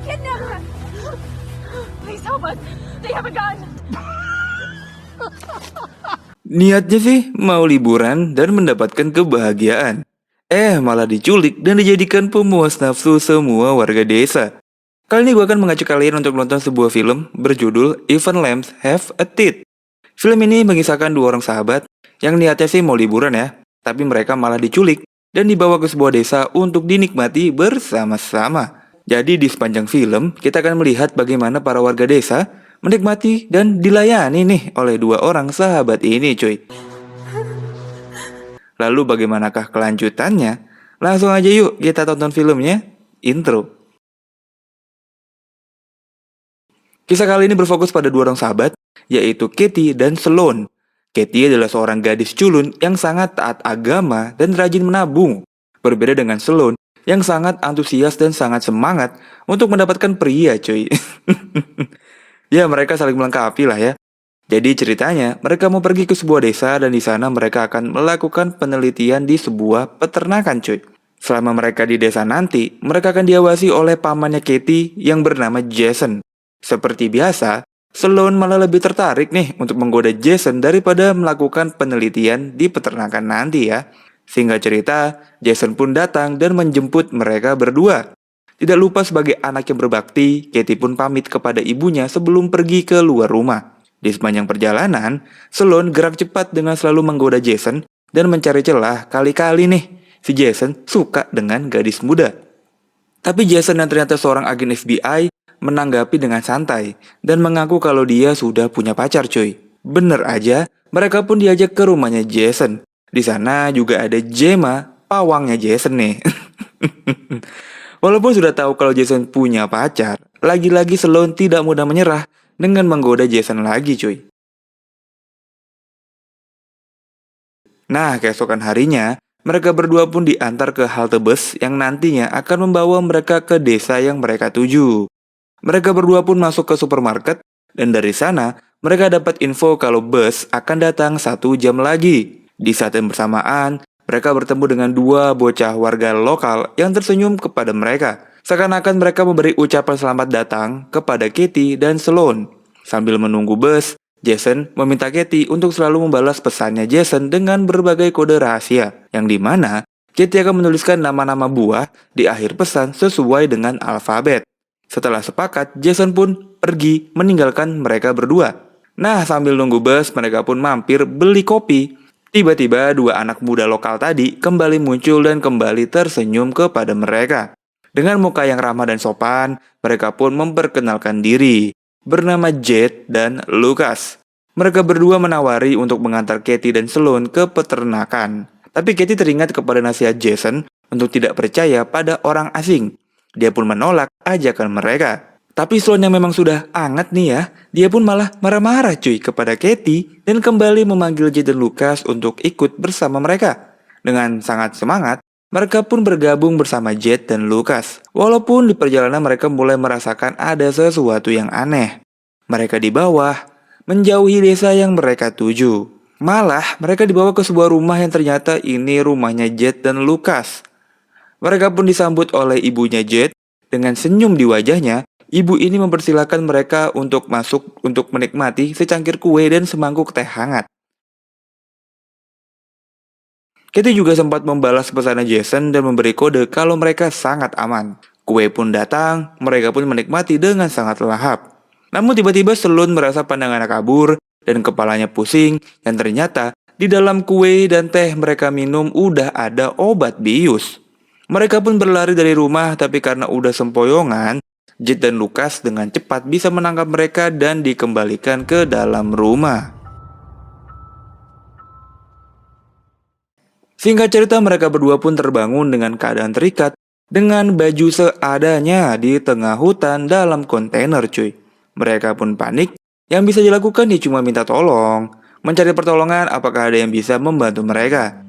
Kidnap them! Please help us. They have a gun. Niatnya sih mau liburan dan mendapatkan kebahagiaan. Malah diculik dan dijadikan pemuas nafsu semua warga desa. Kali ini gue akan mengajak kalian untuk nonton sebuah film berjudul Even Lambs Have a Teeth. Film ini mengisahkan dua orang sahabat yang niatnya sih mau liburan ya, tapi mereka malah diculik dan dibawa ke sebuah desa untuk dinikmati bersama-sama. Jadi di sepanjang film, kita akan melihat bagaimana para warga desa menikmati dan dilayani nih oleh dua orang sahabat ini cuy. Lalu bagaimanakah kelanjutannya? Langsung aja yuk kita tonton filmnya. Intro. Kisah kali ini berfokus pada dua orang sahabat, yaitu Katie dan Sloane. Katie adalah seorang gadis culun yang sangat taat agama dan rajin menabung. Berbeda dengan Sloane yang sangat antusias dan sangat semangat untuk mendapatkan pria cuy. Ya mereka saling melengkapi lah ya. Jadi ceritanya mereka mau pergi ke sebuah desa dan di sana mereka akan melakukan penelitian di sebuah peternakan cuy. Selama mereka di desa nanti, mereka akan diawasi oleh pamannya Katie yang bernama Jason. Seperti biasa, Sloane malah lebih tertarik nih untuk menggoda Jason daripada melakukan penelitian di peternakan nanti ya. Singkat cerita, Jason pun datang dan menjemput mereka berdua. Tidak lupa sebagai anak yang berbakti, Katie pun pamit kepada ibunya sebelum pergi ke luar rumah. Di sepanjang perjalanan, Sloane gerak cepat dengan selalu menggoda Jason dan mencari celah kali-kali nih. Si Jason suka dengan gadis muda. Tapi Jason yang ternyata seorang agen FBI menanggapi dengan santai dan mengaku kalau dia sudah punya pacar cuy. Bener aja, mereka pun diajak ke rumahnya Jason. Di sana juga ada Gemma, pawangnya Jason nih. Walaupun sudah tahu kalau Jason punya pacar, lagi-lagi Sloane tidak mudah menyerah dengan menggoda Jason lagi cuy. Nah, keesokan harinya, mereka berdua pun diantar ke halte bus yang nantinya akan membawa mereka ke desa yang mereka tuju. Mereka berdua pun masuk ke supermarket, dan dari sana mereka dapat info kalau bus akan datang 1 jam lagi. Di saat yang bersamaan, mereka bertemu dengan dua bocah warga lokal yang tersenyum kepada mereka. Seakan-akan mereka memberi ucapan selamat datang kepada Katie dan Sloane. Sambil menunggu bus, Jason meminta Katie untuk selalu membalas pesannya Jason dengan berbagai kode rahasia, yang dimana Katie akan menuliskan nama-nama buah di akhir pesan sesuai dengan alfabet. Setelah sepakat, Jason pun pergi meninggalkan mereka berdua. Nah, sambil nunggu bus, mereka pun mampir beli kopi. Tiba-tiba dua anak muda lokal tadi kembali muncul dan kembali tersenyum kepada mereka. Dengan muka yang ramah dan sopan, mereka pun memperkenalkan diri. Bernama Jed dan Lucas. Mereka berdua menawari untuk mengantar Katie dan Sloane ke peternakan. Tapi Katie teringat kepada nasihat Jason untuk tidak percaya pada orang asing. Dia pun menolak ajakan mereka. Tapi Sloane yang memang sudah hangat nih ya, dia pun malah marah-marah cuy kepada Katie dan kembali memanggil Jed dan Lucas untuk ikut bersama mereka. Dengan sangat semangat, mereka pun bergabung bersama Jed dan Lucas. Walaupun di perjalanan mereka mulai merasakan ada sesuatu yang aneh. Mereka di bawah, menjauhi desa yang mereka tuju. Malah mereka dibawa ke sebuah rumah yang ternyata ini rumahnya Jed dan Lucas. Mereka pun disambut oleh ibunya Jed dengan senyum di wajahnya. Ibu ini mempersilahkan mereka untuk masuk untuk menikmati secangkir kue dan semangkuk teh hangat. Katie juga sempat membalas pesanan Jason dan memberi kode kalau mereka sangat aman. Kue pun datang, mereka pun menikmati dengan sangat lahap. Namun tiba-tiba Sloane merasa pandangannya kabur dan kepalanya pusing dan ternyata di dalam kue dan teh mereka minum udah ada obat bius. Mereka pun berlari dari rumah tapi karena udah sempoyongan, Jed dan Lucas dengan cepat bisa menangkap mereka dan dikembalikan ke dalam rumah. Singkat cerita mereka berdua pun terbangun dengan keadaan terikat dengan baju seadanya di tengah hutan dalam kontainer cuy. Mereka pun panik, yang bisa dilakukan ya cuma minta tolong, mencari pertolongan apakah ada yang bisa membantu mereka.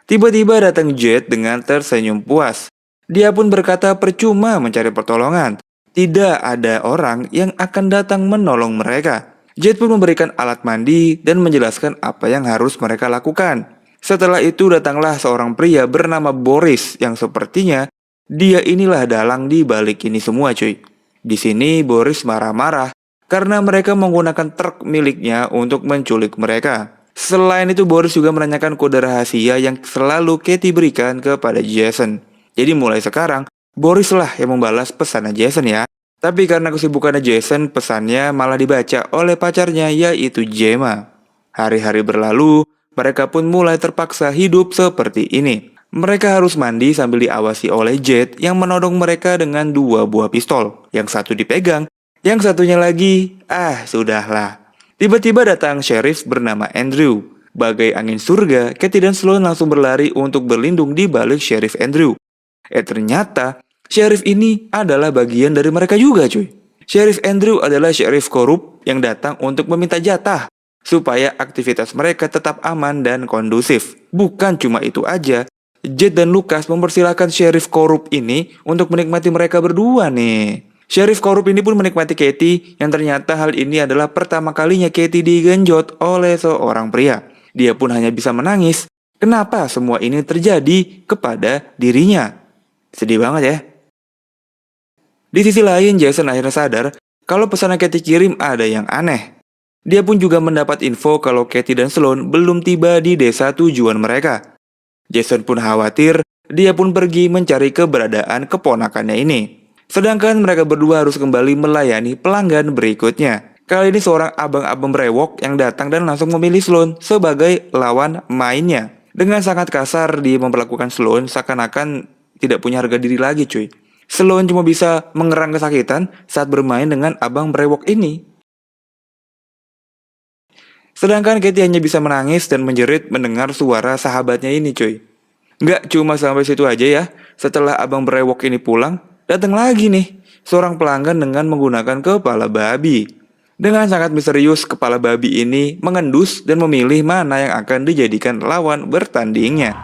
Tiba-tiba datang Jed dengan tersenyum puas. Dia pun berkata percuma mencari pertolongan. Tidak ada orang yang akan datang menolong mereka. Jed pun memberikan alat mandi dan menjelaskan apa yang harus mereka lakukan. Setelah itu datanglah seorang pria bernama Boris yang sepertinya Dia inilah dalang di balik ini semua cuy. Di sini Boris marah-marah karena mereka menggunakan truk miliknya untuk menculik mereka. Selain itu Boris juga menanyakan kode rahasia yang selalu Katie berikan kepada Jason. Jadi mulai sekarang Boris lah yang membalas pesannya Jason ya. Tapi karena kesibukannya Jason, pesannya malah dibaca oleh pacarnya yaitu Gemma. Hari-hari berlalu, mereka pun mulai terpaksa hidup seperti ini. Mereka harus mandi sambil diawasi oleh Jet yang menodong mereka dengan 2 buah pistol. Yang satu dipegang, yang satunya lagi, sudahlah. Tiba-tiba datang sheriff bernama Andrew. Bagai angin surga, Katie dan Sloan langsung berlari untuk berlindung di balik Sheriff Andrew. Ternyata sheriff ini adalah bagian dari mereka juga cuy. Sheriff Andrew adalah sheriff korup yang datang untuk meminta jatah supaya aktivitas mereka tetap aman dan kondusif. Bukan cuma itu aja, Jet dan Lucas mempersilahkan sheriff korup ini untuk menikmati mereka berdua nih. Sheriff korup ini pun menikmati Katie yang ternyata hal ini adalah pertama kalinya Katie digenjot oleh seorang pria. Dia pun hanya bisa menangis. Kenapa semua ini terjadi kepada dirinya? Sedih banget ya. Di sisi lain, Jason akhirnya sadar kalau pesan yang Katie kirim ada yang aneh. Dia pun juga mendapat info kalau Katie dan Sloan belum tiba di desa tujuan mereka. Jason pun khawatir, dia pun pergi mencari keberadaan keponakannya ini. Sedangkan mereka berdua harus kembali melayani pelanggan berikutnya. Kali ini seorang abang-abang brewok yang datang dan langsung memilih Sloan sebagai lawan mainnya. Dengan sangat kasar, dia memperlakukan Sloan seakan-akan tidak punya harga diri lagi cuy. Sloan cuma bisa mengerang kesakitan saat bermain dengan abang brewok ini. Sedangkan Katie hanya bisa menangis dan menjerit mendengar suara sahabatnya ini cuy. Nggak cuma sampai situ aja ya. Setelah abang brewok ini pulang, datang lagi nih seorang pelanggan dengan menggunakan kepala babi. Dengan sangat misterius, kepala babi ini mengendus dan memilih mana yang akan dijadikan lawan bertandingnya.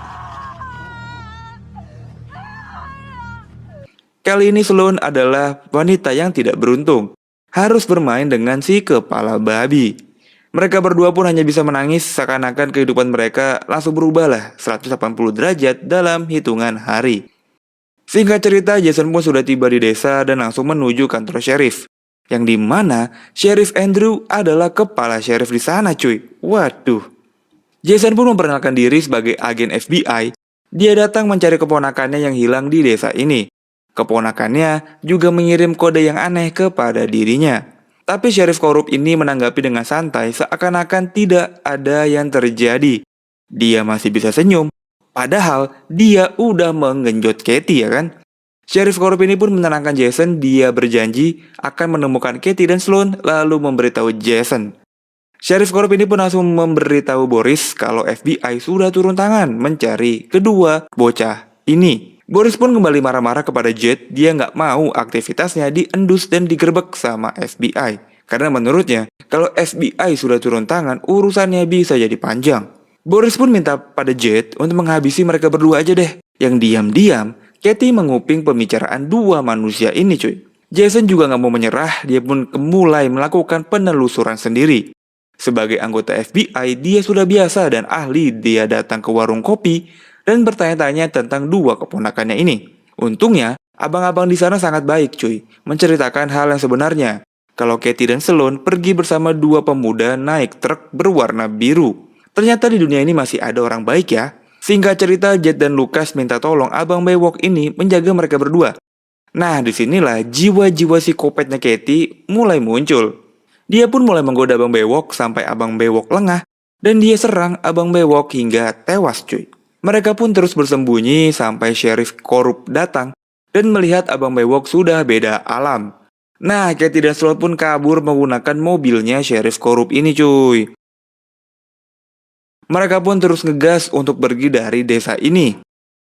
Kali ini Sloan adalah wanita yang tidak beruntung, harus bermain dengan si kepala babi. Mereka berdua pun hanya bisa menangis seakan-akan kehidupan mereka langsung berubahlah 180 derajat dalam hitungan hari. Singkat cerita, Jason pun sudah tiba di desa dan langsung menuju kantor sheriff. Yang dimana Sheriff Andrew adalah kepala sheriff di sana cuy. Waduh. Jason pun memperkenalkan diri sebagai agen FBI. Dia datang mencari keponakannya yang hilang di desa ini. Keponakannya juga mengirim kode yang aneh kepada dirinya. Tapi sheriff korup ini menanggapi dengan santai seakan-akan tidak ada yang terjadi. Dia masih bisa senyum, padahal dia udah menggenjot Katie ya kan? Sheriff korup ini pun menenangkan Jason. Dia berjanji akan menemukan Katie dan Sloan lalu memberitahu Jason. Sheriff korup ini pun langsung memberitahu Boris kalau FBI sudah turun tangan mencari kedua bocah ini. Boris pun kembali marah-marah kepada Jet. Dia nggak mau aktivitasnya diendus dan digerebek sama FBI. Karena menurutnya, kalau FBI sudah turun tangan, urusannya bisa jadi panjang. Boris pun minta pada Jet untuk menghabisi mereka berdua aja deh. Yang diam-diam, Katie menguping pembicaraan dua manusia ini cuy. Jason juga nggak mau menyerah. Dia pun mulai melakukan penelusuran sendiri. Sebagai anggota FBI, dia sudah biasa dan ahli. Dia datang ke warung kopi dan bertanya-tanya tentang dua keponakannya ini. Untungnya, abang-abang di sana sangat baik cuy, menceritakan hal yang sebenarnya. Kalau Katie dan Sloan pergi bersama dua pemuda naik truk berwarna biru. Ternyata di dunia ini masih ada orang baik ya. Singkat cerita, Jet dan Lucas minta tolong abang bewok ini menjaga mereka berdua. Nah, disinilah jiwa-jiwa psikopatnya Katie mulai muncul. Dia pun mulai menggoda abang bewok sampai abang bewok lengah. Dan dia serang abang bewok hingga tewas cuy. Mereka pun terus bersembunyi sampai sheriff korup datang dan melihat abang bewok sudah beda alam. Nah, Katie dan Sloan pun kabur menggunakan mobilnya sheriff korup ini cuy. Mereka pun terus ngegas untuk pergi dari desa ini.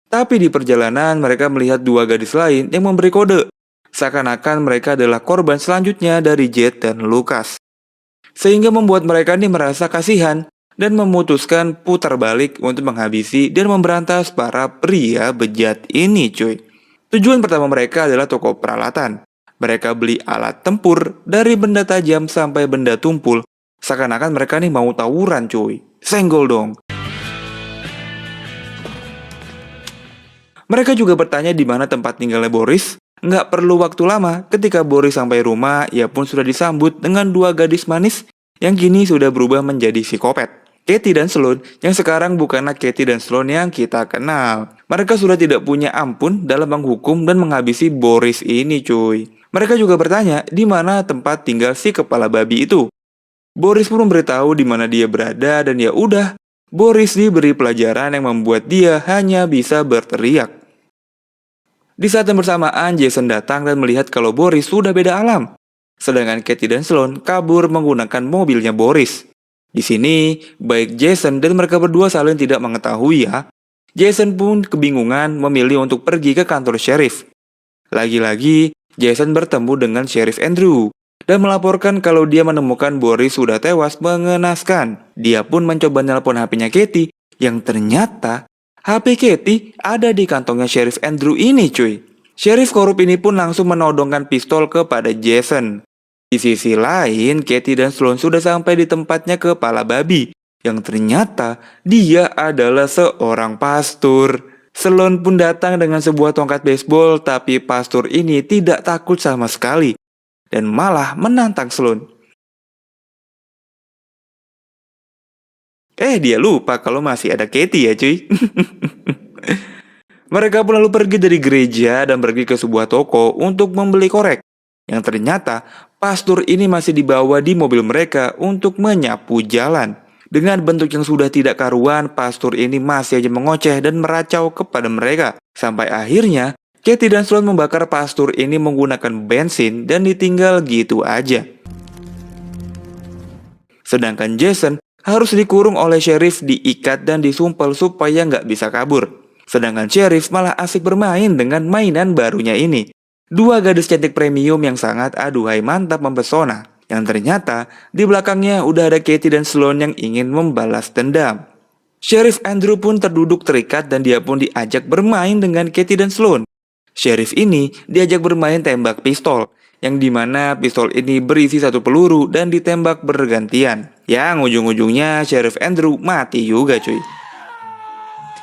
Tapi di perjalanan mereka melihat dua gadis lain yang memberi kode. Seakan-akan mereka adalah korban selanjutnya dari Jet dan Lucas. Sehingga membuat mereka ini merasa kasihan dan memutuskan putar balik untuk menghabisi dan memberantas para pria bejat ini cuy. Tujuan pertama mereka adalah toko peralatan. Mereka beli alat tempur dari benda tajam sampai benda tumpul. Seakan-akan mereka nih mau tawuran cuy. Senggol dong. Mereka juga bertanya di mana tempat tinggalnya Boris. Nggak perlu waktu lama, ketika Boris sampai rumah, ia pun sudah disambut dengan dua gadis manis yang kini sudah berubah menjadi psikopat. Katie dan Sloan yang sekarang bukanlah Katie dan Sloan yang kita kenal. Mereka sudah tidak punya ampun dalam menghukum dan menghabisi Boris ini cuy. Mereka juga bertanya di mana tempat tinggal si kepala babi itu. Boris pun memberitahu di mana dia berada dan ya udah, Boris diberi pelajaran yang membuat dia hanya bisa berteriak. Di saat yang bersamaan, Jason datang dan melihat kalau Boris sudah beda alam. Sedangkan Katie dan Sloan kabur menggunakan mobilnya Boris. Di sini, baik Jason dan mereka berdua saling tidak mengetahui ya. Jason pun kebingungan memilih untuk pergi ke kantor sheriff. Lagi-lagi, Jason bertemu dengan Sheriff Andrew dan melaporkan kalau dia menemukan Boris sudah tewas mengenaskan. Dia pun mencoba nelpon HP-nya Katie yang ternyata HP Katie ada di kantongnya Sheriff Andrew ini cuy. Sheriff korup ini pun langsung menodongkan pistol kepada Jason. Di sisi lain, Katie dan Sloan sudah sampai di tempatnya kepala babi, yang ternyata dia adalah seorang pastor. Sloan pun datang dengan sebuah tongkat baseball, tapi pastor ini tidak takut sama sekali, dan malah menantang Sloan. Dia lupa kalau masih ada Katie ya cuy. Mereka pun lalu pergi dari gereja dan pergi ke sebuah toko untuk membeli korek. Yang ternyata pastor ini masih dibawa di mobil mereka untuk menyapu jalan. Dengan bentuk yang sudah tidak karuan, pastor ini masih aja mengoceh dan meracau kepada mereka. Sampai akhirnya Katie dan Sloan membakar pastor ini menggunakan bensin dan ditinggal gitu aja. Sedangkan Jason harus dikurung oleh sheriff, diikat dan disumpel supaya nggak bisa kabur. Sedangkan sheriff malah asik bermain dengan mainan barunya ini. Dua gadis cantik premium yang sangat aduhai mantap mempesona. Yang ternyata di belakangnya udah ada Katie dan Sloan yang ingin membalas dendam. Sheriff Andrew pun terduduk terikat dan dia pun diajak bermain dengan Katie dan Sloan. Sheriff ini diajak bermain tembak pistol, yang dimana pistol ini berisi satu peluru dan ditembak bergantian. Yang ujung-ujungnya Sheriff Andrew mati juga cuy.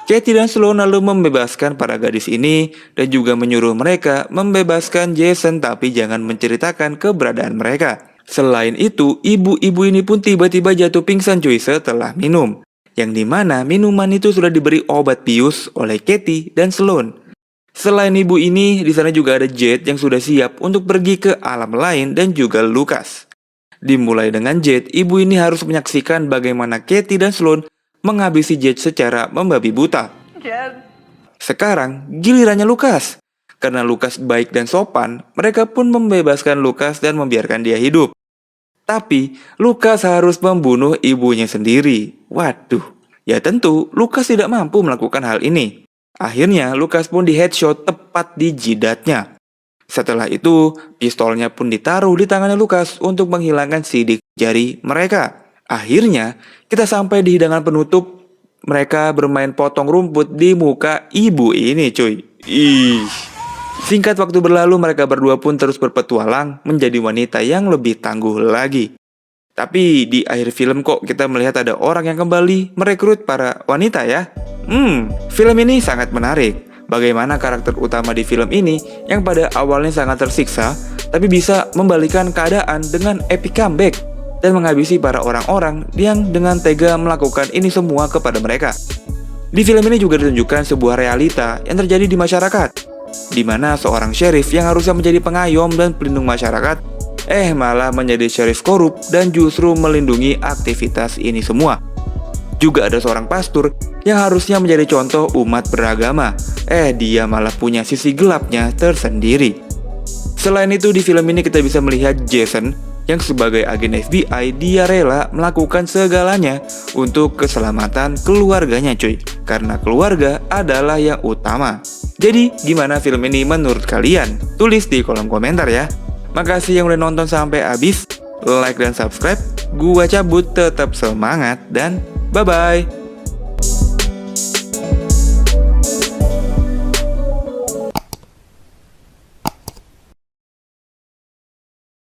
Katie dan Sloan lalu membebaskan para gadis ini dan juga menyuruh mereka membebaskan Jason tapi jangan menceritakan keberadaan mereka. Selain itu, ibu-ibu ini pun tiba-tiba jatuh pingsan cuy setelah minum. Yang dimana minuman itu sudah diberi obat bius oleh Katie dan Sloan. Selain ibu ini, di sana juga ada Jade yang sudah siap untuk pergi ke alam lain dan juga Lucas. Dimulai dengan Jade, ibu ini harus menyaksikan bagaimana Katie dan Sloan menghabisi Jade secara membabi buta. Sekarang, gilirannya Lucas. Karena Lucas baik dan sopan, mereka pun membebaskan Lucas dan membiarkan dia hidup. Tapi, Lucas harus membunuh ibunya sendiri. Waduh, ya tentu Lucas tidak mampu melakukan hal ini. Akhirnya, Lucas pun di headshot tepat di jidatnya. Setelah itu, pistolnya pun ditaruh di tangannya Lucas untuk menghilangkan sidik jari mereka. Akhirnya, kita sampai di hidangan penutup. Mereka bermain potong rumput di muka ibu ini cuy. Singkat waktu berlalu, mereka berdua pun terus berpetualang menjadi wanita yang lebih tangguh lagi. Tapi di akhir film kok kita melihat ada orang yang kembali merekrut para wanita ya. Film ini sangat menarik. Bagaimana karakter utama di film ini yang pada awalnya sangat tersiksa, tapi bisa membalikan keadaan dengan epic comeback dan menghabisi para orang-orang yang dengan tega melakukan ini semua kepada mereka. Di film ini juga ditunjukkan sebuah realita yang terjadi di masyarakat, di mana seorang sheriff yang harusnya menjadi pengayom dan pelindung masyarakat malah menjadi sheriff korup dan justru melindungi aktivitas ini semua. Juga ada seorang pastor yang harusnya menjadi contoh umat beragama, dia malah punya sisi gelapnya tersendiri. Selain itu, di film ini kita bisa melihat Jason yang sebagai agen FBI, dia rela melakukan segalanya untuk keselamatan keluarganya cuy, karena keluarga adalah yang utama. Jadi gimana film ini menurut kalian? Tulis di kolom komentar ya. Makasih yang udah nonton sampai habis. Like dan subscribe. Gua cabut, tetap semangat dan bye-bye.